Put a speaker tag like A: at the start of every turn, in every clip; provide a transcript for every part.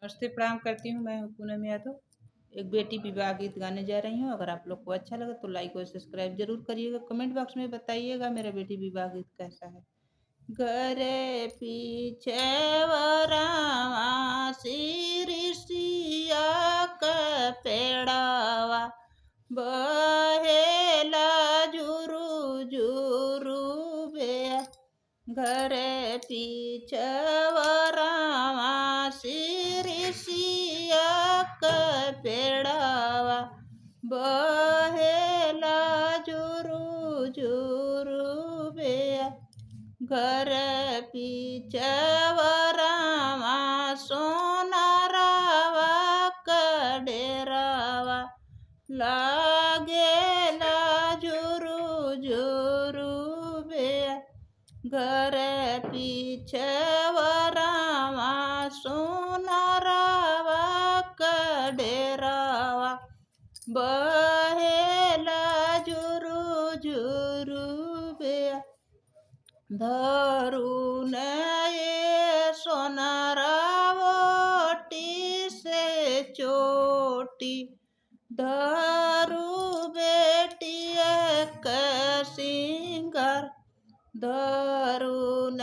A: नमस्ते, प्रणाम करती हूँ। मैं हूँ पूनम यादव। एक बेटी विवाह गीत गाने जा रही हूँ। अगर आप लोग को अच्छा लगे तो लाइक और सब्सक्राइब जरूर करिएगा। कमेंट बॉक्स में बताइएगा मेरा बेटी विवाह गीत कैसा है। घरे पीछे वरावा शीरिषिया का पेड़ावा बहेला झुरु झुरु बेया। घरे पीछवरावा शीरिषिया का पेड़ावा बहेला झुरु झुरु बेया। घर पीछवरावा सोनारावा का डेरावा लागेला झुरु झुरु बेया। घर पीछवरावा सोनारावा का डेरावा बहेला झुरु झुरु बेया। धरून ये सोनारावटी से चोटी धरू बेटी एक सिंगार। धरून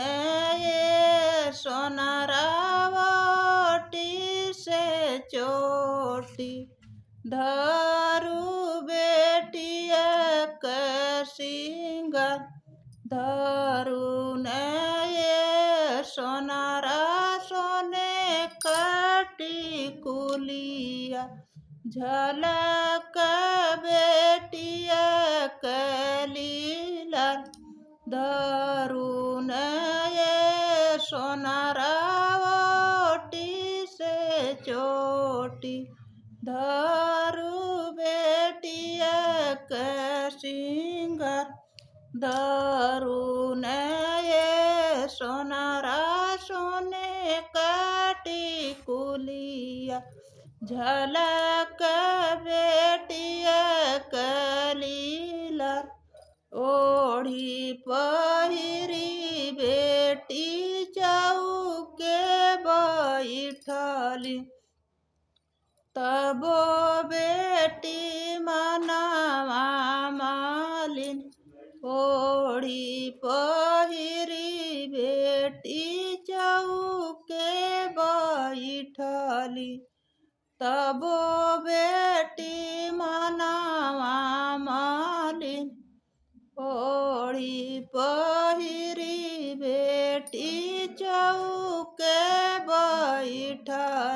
A: ये सोनारावटी से चोटी धरू बेटी एक सिंगार। धरून ये सोनारा सोने कटी कुलिया झलक बेटिया कलीला। धरून ये सोनारावटी से चोटी धरू बेटिया का सिंगार। धरून ये सोनारा सोने काटी कुलिया झलक बेटिया कलीला। ओढ़ी पहिरी बेटी चौके बैठली तबो बेटी मनावा मालिन। ओढ़ी पहिरी बेटी चौके बैठली तबो बेटी मनावा मालिन। ओढ़ी पहिरी बेटी चौके बैठली